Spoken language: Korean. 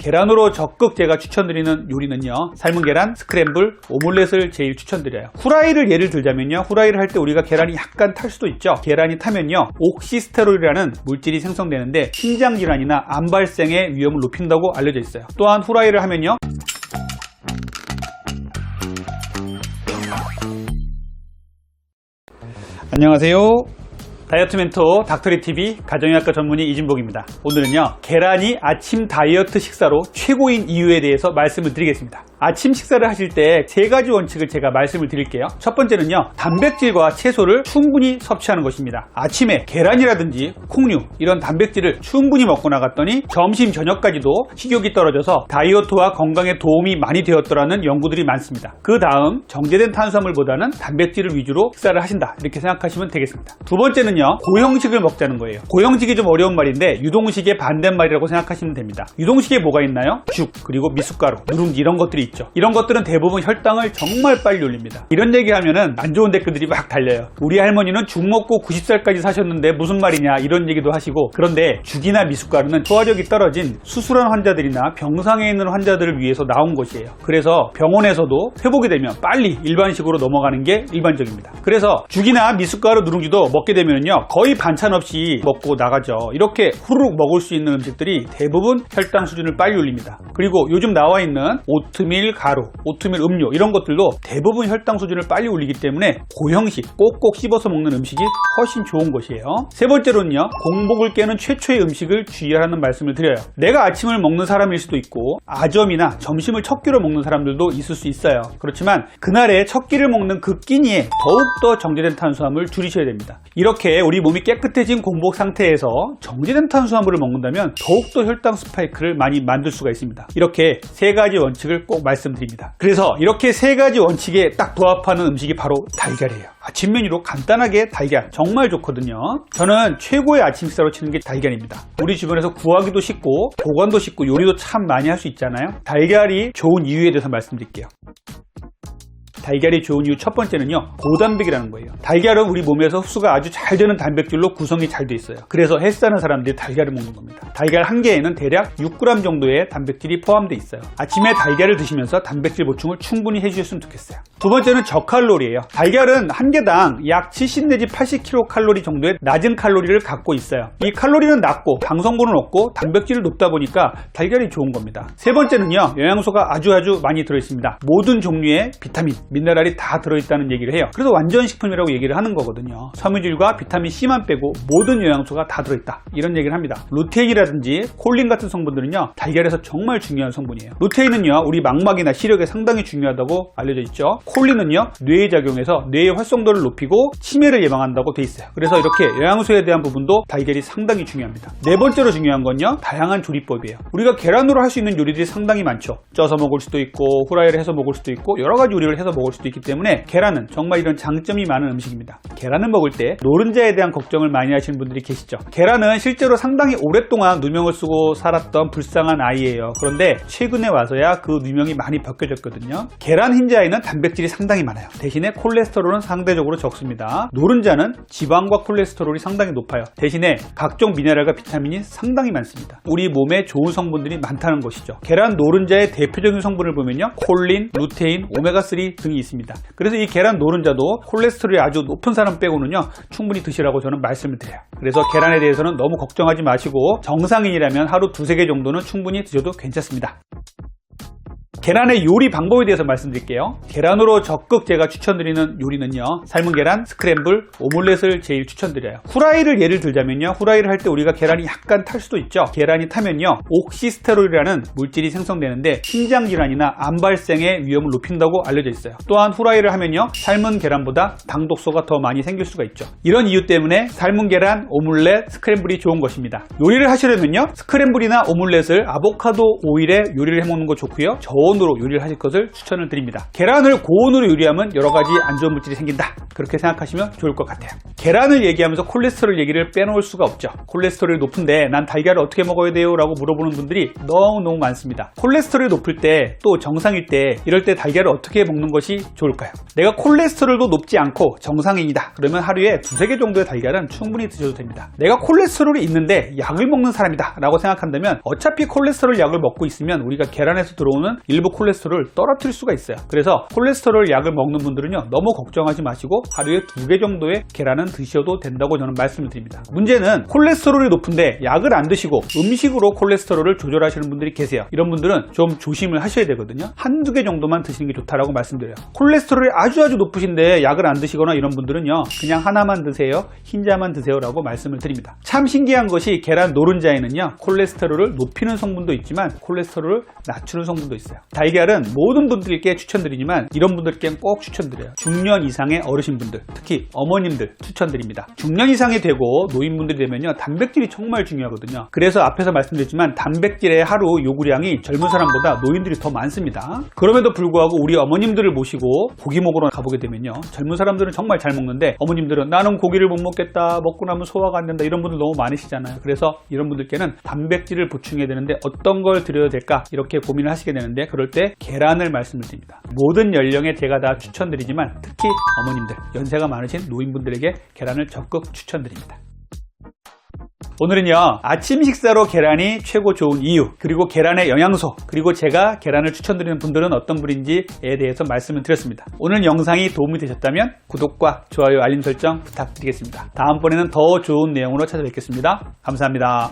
계란으로 적극 제가 추천드리는 요리는요, 삶은 계란, 스크램블, 오믈렛을 제일 추천드려요. 후라이를 예를 들자면요, 후라이를 할 때 우리가 계란이 약간 탈 수도 있죠. 계란이 타면요, 옥시스테롤이라는 물질이 생성되는데 심장질환이나 암 발생의 위험을 높인다고 알려져 있어요. 또한 후라이를 하면요, 안녕하세요. 다이어트 멘토 닥터리TV 가정의학과 전문의 이진복입니다. 오늘은요, 계란이 아침 다이어트 식사로 최고인 이유에 대해서 말씀을 드리겠습니다. 아침 식사를 하실 때 세 가지 원칙을 제가 말씀을 드릴게요. 첫 번째는요, 단백질과 채소를 충분히 섭취하는 것입니다. 아침에 계란이라든지 콩류 이런 단백질을 충분히 먹고 나갔더니 점심 저녁까지도 식욕이 떨어져서 다이어트와 건강에 도움이 많이 되었더라는 연구들이 많습니다. 그 다음 정제된 탄수화물보다는 단백질을 위주로 식사를 하신다, 이렇게 생각하시면 되겠습니다. 두 번째는요, 고형식을 먹자는 거예요. 고형식이 좀 어려운 말인데 유동식의 반대말이라고 생각하시면 됩니다. 유동식에 뭐가 있나요? 죽, 그리고 미숫가루, 누룽지 이런 것들이 있죠. 이런 것들은 대부분 혈당을 정말 빨리 올립니다. 이런 얘기하면은 안 좋은 댓글들이 막 달려요. 우리 할머니는 죽 먹고 90살까지 사셨는데 무슨 말이냐, 이런 얘기도 하시고. 그런데 죽이나 미숫가루는 소화력이 떨어진 수술한 환자들이나 병상에 있는 환자들을 위해서 나온 것이에요. 그래서 병원에서도 회복이 되면 빨리 일반식으로 넘어가는 게 일반적입니다. 그래서 죽이나 미숫가루, 누룽지도 먹게 되면요, 거의 반찬 없이 먹고 나가죠. 이렇게 후루룩 먹을 수 있는 음식들이 대부분 혈당 수준을 빨리 올립니다. 그리고 요즘 나와 있는 오트밀 가루, 오트밀 음료 이런 것들도 대부분 혈당 수준을 빨리 올리기 때문에 고형식, 꼭꼭 씹어서 먹는 음식이 훨씬 좋은 것이에요. 세 번째로는요, 공복을 깨는 최초의 음식을 주의하라는 말씀을 드려요. 내가 아침을 먹는 사람일 수도 있고 아점이나 점심을 첫 끼로 먹는 사람들도 있을 수 있어요. 그렇지만 그날의 첫 끼를 먹는 그 끼니에 더욱더 정제된 탄수화물을 줄이셔야 됩니다. 이렇게 우리 몸이 깨끗해진 공복 상태에서 정제된 탄수화물을 먹는다면 더욱더 혈당 스파이크를 많이 만들 수가 있습니다. 이렇게 세 가지 원칙을 꼭 말씀드립니다. 그래서 이렇게 세 가지 원칙에 딱 부합하는 음식이 바로 달걀이에요. 아침 메뉴로 간단하게 달걀 정말 좋거든요. 저는 최고의 아침 식사로 치는 게 달걀입니다. 우리 주변에서 구하기도 쉽고 보관도 쉽고 요리도 참 많이 할 수 있잖아요. 달걀이 좋은 이유에 대해서 말씀드릴게요. 달걀이 좋은 이유 첫 번째는요, 고단백이라는 거예요. 달걀은 우리 몸에서 흡수가 아주 잘 되는 단백질로 구성이 잘 돼 있어요. 그래서 헬스하는 사람들이 달걀을 먹는 겁니다. 달걀 한 개에는 대략 6g 정도의 단백질이 포함되어 있어요. 아침에 달걀을 드시면서 단백질 보충을 충분히 해주셨으면 좋겠어요. 두 번째는 저칼로리예요. 달걀은 한 개당 약 70 내지 80kcal 정도의 낮은 칼로리를 갖고 있어요. 이 칼로리는 낮고 당성분은 없고 단백질이 높다 보니까 달걀이 좋은 겁니다. 세 번째는요, 영양소가 아주 많이 들어있습니다. 모든 종류의 비타민, 미네랄이 다 들어있다는 얘기를 해요. 그래서 완전식품이라고 얘기를 하는 거거든요. 섬유질과 비타민 C만 빼고 모든 영양소가 다 들어있다, 이런 얘기를 합니다. 루테인이라든지 콜린 같은 성분들은요, 달걀에서 정말 중요한 성분이에요. 루테인은요, 우리 망막이나 시력에 상당히 중요하다고 알려져 있죠. 콜린은요, 뇌에 작용해서 뇌의 활성도를 높이고 치매를 예방한다고 돼 있어요. 그래서 이렇게 영양소에 대한 부분도 달걀이 상당히 중요합니다. 네 번째로 중요한 건요, 다양한 조리법이에요. 우리가 계란으로 할 수 있는 요리들이 상당히 많죠. 쪄서 먹을 수도 있고 후라이를 해서 먹을 수도 있고 여러 가지 요리를 해서 먹을 수도 있기 때문에 계란은 정말 이런 장점이 많은 음식입니다. 계란을 먹을 때 노른자에 대한 걱정을 많이 하시는 분들이 계시죠. 계란은 실제로 상당히 오랫동안 누명을 쓰고 살았던 불쌍한 아이예요. 그런데 최근에 와서야 그 누명이 많이 벗겨졌거든요. 계란 흰자에는 단백질이 상당히 많아요. 대신에 콜레스테롤은 상대적으로 적습니다. 노른자는 지방과 콜레스테롤이 상당히 높아요. 대신에 각종 미네랄과 비타민이 상당히 많습니다. 우리 몸에 좋은 성분들이 많다는 것이죠. 계란 노른자의 대표적인 성분을 보면요, 콜린, 루테인, 오메가3 등이 있습니다. 그래서 이 계란 노른자도 콜레스테롤이 아주 높은 사람 빼고는요, 충분히 드시라고 저는 말씀을 드려요. 그래서 계란에 대해서는 너무 걱정하지 마시고 정상인이라면 하루 2-3개 정도는 충분히 드셔도 괜찮습니다. 계란의 요리 방법에 대해서 말씀드릴게요. 계란으로 적극 제가 추천드리는 요리는요, 삶은 계란, 스크램블, 오믈렛을 제일 추천드려요. 후라이를 예를 들자면요, 후라이를 할 때 우리가 계란이 약간 탈 수도 있죠. 계란이 타면요, 옥시스테롤이라는 물질이 생성되는데 심장질환이나 암 발생의 위험을 높인다고 알려져 있어요. 또한 후라이를 하면요, 삶은 계란보다 당독소가 더 많이 생길 수가 있죠. 이런 이유 때문에 삶은 계란, 오믈렛, 스크램블이 좋은 것입니다. 요리를 하시려면요, 스크램블이나 오믈렛을 아보카도 오일에 요리를 해먹는 거 좋고요, 저온 고온으로 요리를 하실 것을 추천을 드립니다. 계란을 고온으로 요리하면 여러 가지 안 좋은 물질이 생긴다. 그렇게 생각하시면 좋을 것 같아요. 계란을 얘기하면서 콜레스테롤 얘기를 빼놓을 수가 없죠. 콜레스테롤이 높은데 난 달걀을 어떻게 먹어야 돼요? 라고 물어보는 분들이 너무너무 많습니다. 콜레스테롤이 높을 때, 또 정상일 때, 이럴 때 달걀을 어떻게 먹는 것이 좋을까요? 내가 콜레스테롤도 높지 않고 정상인이다. 그러면 하루에 2-3개 정도의 달걀은 충분히 드셔도 됩니다. 내가 콜레스테롤이 있는데 약을 먹는 사람이다 라고 생각한다면 어차피 콜레스테롤 약을 먹고 있으면 우리가 계란에서 들어오는 일부 콜레스테롤을 떨어뜨릴 수가 있어요. 그래서 콜레스테롤 약을 먹는 분들은요, 너무 걱정하지 마시고 하루에 2개 정도의 계란은 드셔도 된다고 저는 말씀을 드립니다. 문제는 콜레스테롤이 높은데 약을 안 드시고 음식으로 콜레스테롤을 조절하시는 분들이 계세요. 이런 분들은 좀 조심을 하셔야 되거든요. 1-2개 정도만 드시는 게 좋다라고 말씀드려요. 콜레스테롤이 아주 높으신데 약을 안 드시거나 이런 분들은요, 그냥 하나만 드세요, 흰자만 드세요 라고 말씀을 드립니다. 참 신기한 것이 계란 노른자에는요, 콜레스테롤을 높이는 성분도 있지만 콜레스테롤을 낮추는 성분도 있어요. 달걀은 모든 분들께 추천드리지만 이런 분들께 꼭 추천드려요. 중년 이상의 어르신분들, 특히 어머님들 추천드립니다. 중년 이상이 되고 노인분들이 되면요, 단백질이 정말 중요하거든요. 그래서 앞에서 말씀드렸지만 단백질의 하루 요구량이 젊은 사람보다 노인들이 더 많습니다. 그럼에도 불구하고 우리 어머님들을 모시고 고기 먹으러 가보게 되면요, 젊은 사람들은 정말 잘 먹는데 어머님들은 나는 고기를 못 먹겠다, 먹고 나면 소화가 안 된다, 이런 분들 너무 많으시잖아요. 그래서 이런 분들께는 단백질을 보충해야 되는데 어떤 걸 드려야 될까 이렇게 고민을 하시게 되는데, 그럴 때 계란을 말씀을 드립니다. 모든 연령에 제가 다 추천드리지만 특히 어머님들, 연세가 많으신 노인분들에게 계란을 적극 추천드립니다. 오늘은요, 아침 식사로 계란이 최고 좋은 이유, 그리고 계란의 영양소, 그리고 제가 계란을 추천드리는 분들은 어떤 분인지에 대해서 말씀을 드렸습니다. 오늘 영상이 도움이 되셨다면 구독과 좋아요, 알림 설정 부탁드리겠습니다. 다음번에는 더 좋은 내용으로 찾아뵙겠습니다. 감사합니다.